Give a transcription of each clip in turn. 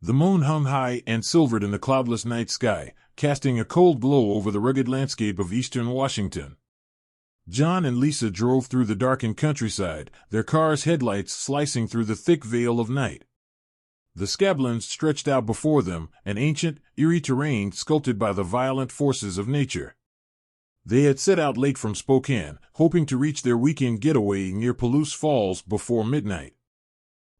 The moon hung high and silvered in the cloudless night sky, casting a cold glow over the rugged landscape of eastern Washington. John and Lisa drove through the darkened countryside, their car's headlights slicing through the thick veil of night. The Scablands stretched out before them, an ancient, eerie terrain sculpted by the violent forces of nature. They had set out late from Spokane, hoping to reach their weekend getaway near Palouse Falls before midnight.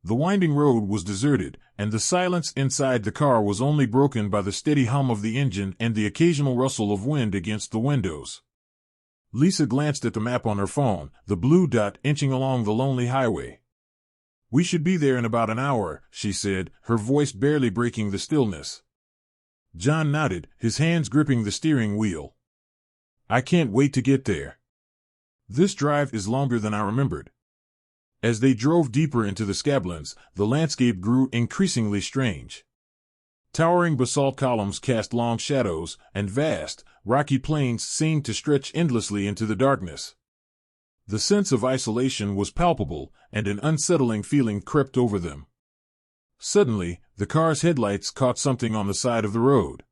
The winding road was deserted, and the silence inside the car was only broken by the steady hum of the engine and the occasional rustle of wind against the windows. Lisa glanced at the map on her phone, the blue dot inching along the lonely highway. "We should be there in about an hour," she said, her voice barely breaking the stillness. John nodded, his hands gripping the steering wheel. "I can't wait to get there. This drive is longer than I remembered." As they drove deeper into the Scablands, the landscape grew increasingly strange. Towering basalt columns cast long shadows, and vast, rocky plains seemed to stretch endlessly into the darkness. The sense of isolation was palpable, and an unsettling feeling crept over them. Suddenly, the car's headlights caught something on the side of the road.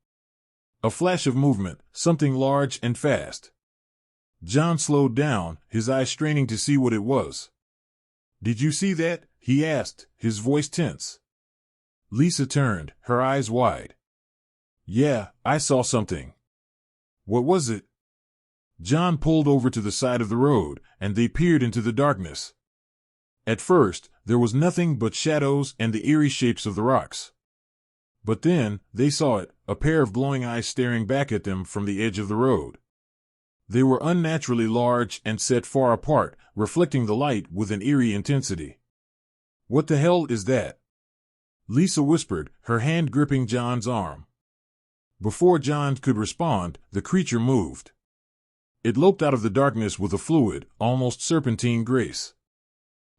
A flash of movement, something large and fast. John slowed down, his eyes straining to see what it was. "Did you see that?" he asked, his voice tense. Lisa turned, her eyes wide. "Yeah, I saw something." "What was it?" John pulled over to the side of the road, and they peered into the darkness. At first, there was nothing but shadows and the eerie shapes of the rocks. But then, they saw it, a pair of glowing eyes staring back at them from the edge of the road. They were unnaturally large and set far apart, reflecting the light with an eerie intensity. "What the hell is that?" Lisa whispered, her hand gripping John's arm. Before John could respond, the creature moved. It loped out of the darkness with a fluid, almost serpentine grace.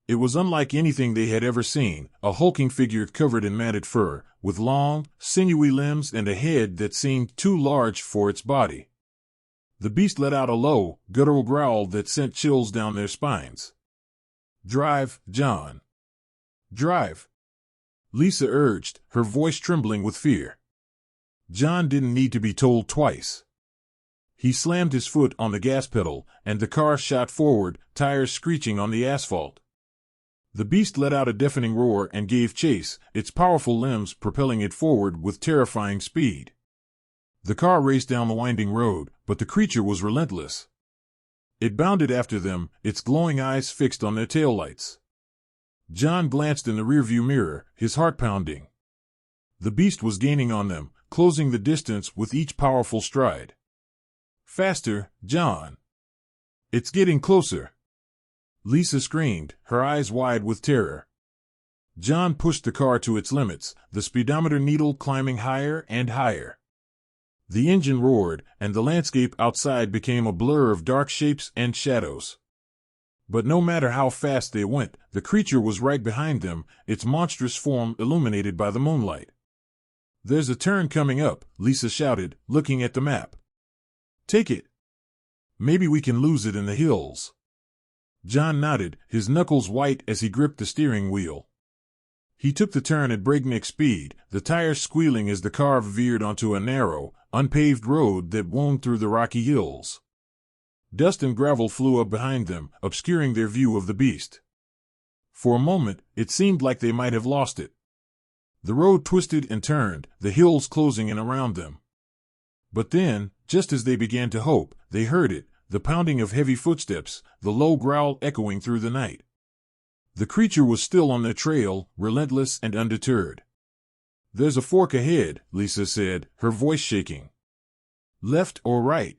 It was unlike anything they had ever seen, a hulking figure covered in matted fur, with long, sinewy limbs and a head that seemed too large for its body. The beast let out a low, guttural growl that sent chills down their spines. "Drive, John. Drive," Lisa urged, her voice trembling with fear. John didn't need to be told twice. He slammed his foot on the gas pedal, and the car shot forward, tires screeching on the asphalt. The beast let out a deafening roar and gave chase, its powerful limbs propelling it forward with terrifying speed. The car raced down the winding road, but the creature was relentless. It bounded after them, its glowing eyes fixed on their taillights. John glanced in the rearview mirror, his heart pounding. The beast was gaining on them, closing the distance with each powerful stride. "Faster, John! It's getting closer!" Lisa screamed, her eyes wide with terror. John pushed the car to its limits, the speedometer needle climbing higher and higher. The engine roared, and the landscape outside became a blur of dark shapes and shadows. But no matter how fast they went, the creature was right behind them, its monstrous form illuminated by the moonlight. "There's a turn coming up," Lisa shouted, looking at the map. "Take it. Maybe we can lose it in the hills." John nodded, his knuckles white as he gripped the steering wheel. He took the turn at breakneck speed, the tires squealing as the car veered onto a narrow, unpaved road that wound through the rocky hills. Dust and gravel flew up behind them, obscuring their view of the beast. For a moment, it seemed like they might have lost it. The road twisted and turned, the hills closing in around them. But then, just as they began to hope, they heard it, the pounding of heavy footsteps, the low growl echoing through the night. The creature was still on their trail, relentless and undeterred. "There's a fork ahead," Lisa said, her voice shaking. "Left or right?"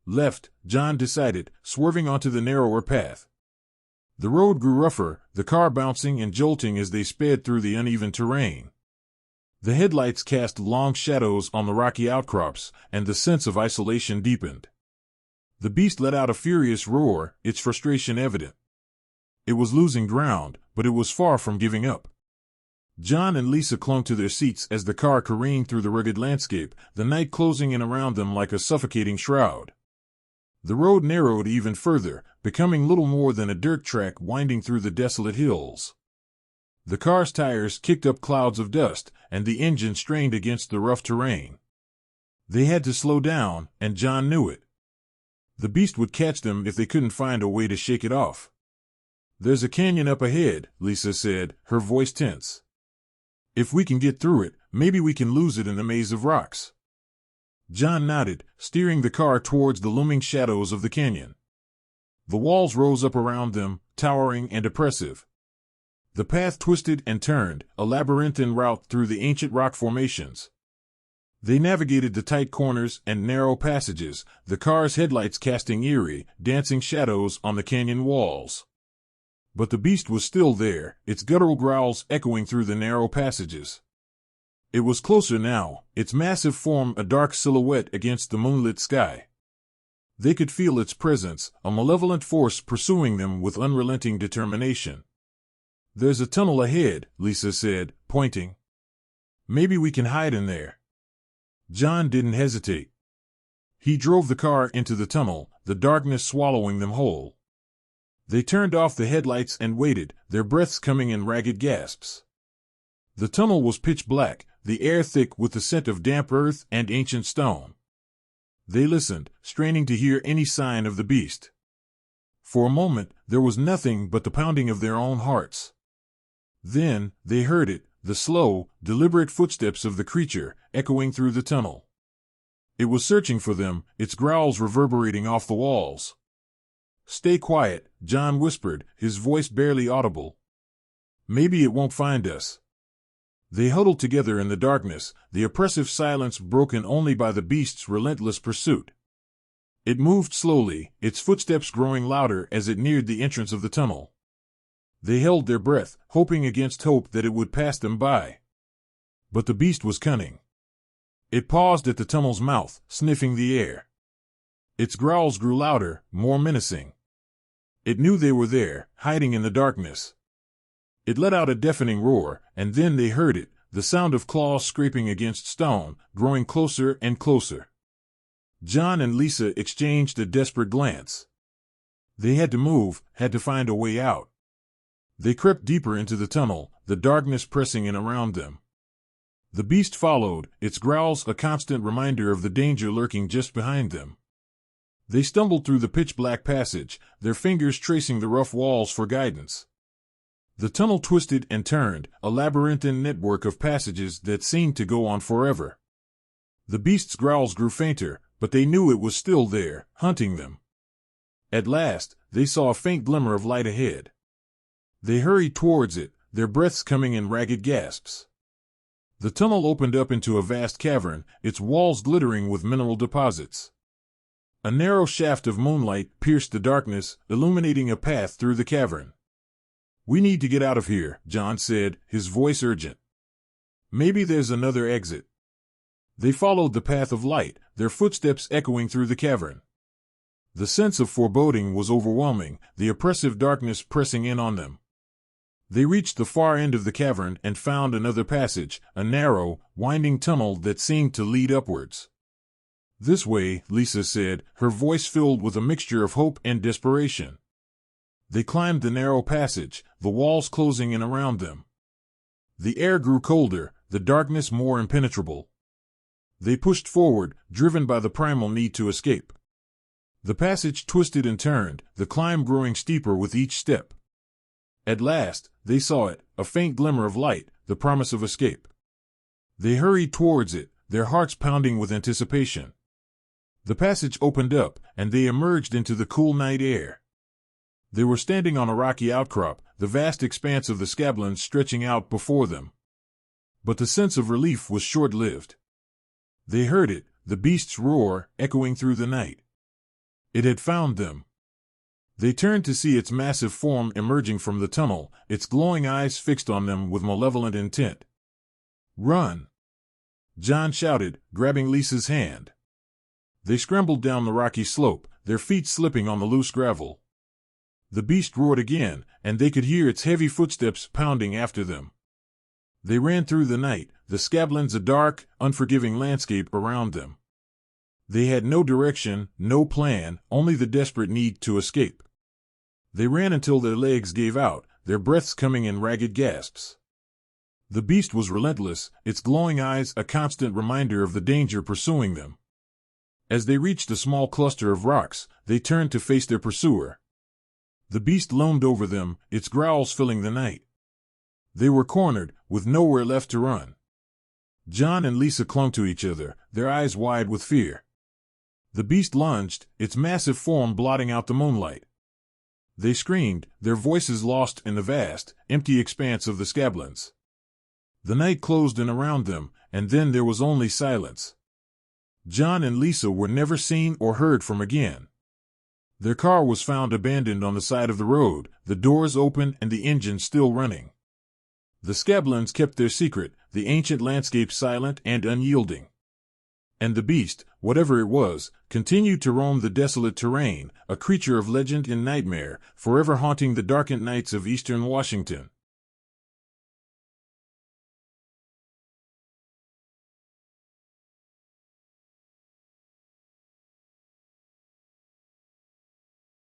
"Left," John decided, swerving onto the narrower path. The road grew rougher, the car bouncing and jolting as they sped through the uneven terrain. The headlights cast long shadows on the rocky outcrops, and the sense of isolation deepened. The beast let out a furious roar, its frustration evident. It was losing ground, but it was far from giving up. John and Lisa clung to their seats as the car careened through the rugged landscape, the night closing in around them like a suffocating shroud. The road narrowed even further, becoming little more than a dirt track winding through the desolate hills. The car's tires kicked up clouds of dust, and the engine strained against the rough terrain. They had to slow down, and John knew it. The beast would catch them if they couldn't find a way to shake it off. "There's a canyon up ahead," Lisa said, her voice tense. "If we can get through it, maybe we can lose it in the maze of rocks." John nodded, steering the car towards the looming shadows of the canyon. The walls rose up around them, towering and oppressive. The path twisted and turned, a labyrinthine route through the ancient rock formations. They navigated the tight corners and narrow passages, the car's headlights casting eerie, dancing shadows on the canyon walls. But the beast was still there, its guttural growls echoing through the narrow passages. It was closer now, its massive form a dark silhouette against the moonlit sky. They could feel its presence, a malevolent force pursuing them with unrelenting determination. "There's a tunnel ahead," Lisa said, pointing. "Maybe we can hide in there." John didn't hesitate. He drove the car into the tunnel, the darkness swallowing them whole. They turned off the headlights and waited, their breaths coming in ragged gasps. The tunnel was pitch black, the air thick with the scent of damp earth and ancient stone. They listened, straining to hear any sign of the beast. For a moment, there was nothing but the pounding of their own hearts. Then, they heard it, the slow, deliberate footsteps of the creature, echoing through the tunnel. It was searching for them, its growls reverberating off the walls. "Stay quiet," John whispered, his voice barely audible. "Maybe it won't find us." They huddled together in the darkness, the oppressive silence broken only by the beast's relentless pursuit. It moved slowly, its footsteps growing louder as it neared the entrance of the tunnel. They held their breath, hoping against hope that it would pass them by. But the beast was cunning. It paused at the tunnel's mouth, sniffing the air. Its growls grew louder, more menacing. It knew they were there, hiding in the darkness. It let out a deafening roar, and then they heard it, the sound of claws scraping against stone, growing closer and closer. John and Lisa exchanged a desperate glance. They had to move, had to find a way out. They crept deeper into the tunnel, the darkness pressing in around them. The beast followed, its growls a constant reminder of the danger lurking just behind them. They stumbled through the pitch-black passage, their fingers tracing the rough walls for guidance. The tunnel twisted and turned, a labyrinthine network of passages that seemed to go on forever. The beast's growls grew fainter, but they knew it was still there, hunting them. At last, they saw a faint glimmer of light ahead. They hurried towards it, their breaths coming in ragged gasps. The tunnel opened up into a vast cavern, its walls glittering with mineral deposits. A narrow shaft of moonlight pierced the darkness, illuminating a path through the cavern. "We need to get out of here," John said, his voice urgent. "Maybe there's another exit." They followed the path of light, their footsteps echoing through the cavern. The sense of foreboding was overwhelming, the oppressive darkness pressing in on them. They reached the far end of the cavern and found another passage, a narrow, winding tunnel that seemed to lead upwards. "This way," Lisa said, her voice filled with a mixture of hope and desperation. They climbed the narrow passage, the walls closing in around them. The air grew colder, the darkness more impenetrable. They pushed forward, driven by the primal need to escape. The passage twisted and turned, the climb growing steeper with each step. At last, they saw it, a faint glimmer of light, the promise of escape. They hurried towards it, their hearts pounding with anticipation. The passage opened up, and they emerged into the cool night air. They were standing on a rocky outcrop, the vast expanse of the Scablands stretching out before them. But the sense of relief was short-lived. They heard it, the beast's roar, echoing through the night. It had found them. They turned to see its massive form emerging from the tunnel, its glowing eyes fixed on them with malevolent intent. "Run!" John shouted, grabbing Lisa's hand. They scrambled down the rocky slope, their feet slipping on the loose gravel. The beast roared again, and they could hear its heavy footsteps pounding after them. They ran through the night, the Scablands a dark, unforgiving landscape around them. They had no direction, no plan, only the desperate need to escape. They ran until their legs gave out, their breaths coming in ragged gasps. The beast was relentless, its glowing eyes a constant reminder of the danger pursuing them. As they reached a small cluster of rocks, they turned to face their pursuer. The beast loomed over them, its growls filling the night. They were cornered, with nowhere left to run. John and Lisa clung to each other, their eyes wide with fear. The beast lunged, its massive form blotting out the moonlight. They screamed, their voices lost in the vast, empty expanse of the Scablands. The night closed in around them, and then there was only silence. John and Lisa were never seen or heard from again. Their car was found abandoned on the side of the road, the doors open and the engine still running. The Scablands kept their secret, the ancient landscape silent and unyielding. And the beast, whatever it was, continued to roam the desolate terrain, a creature of legend and nightmare, forever haunting the darkened nights of eastern Washington.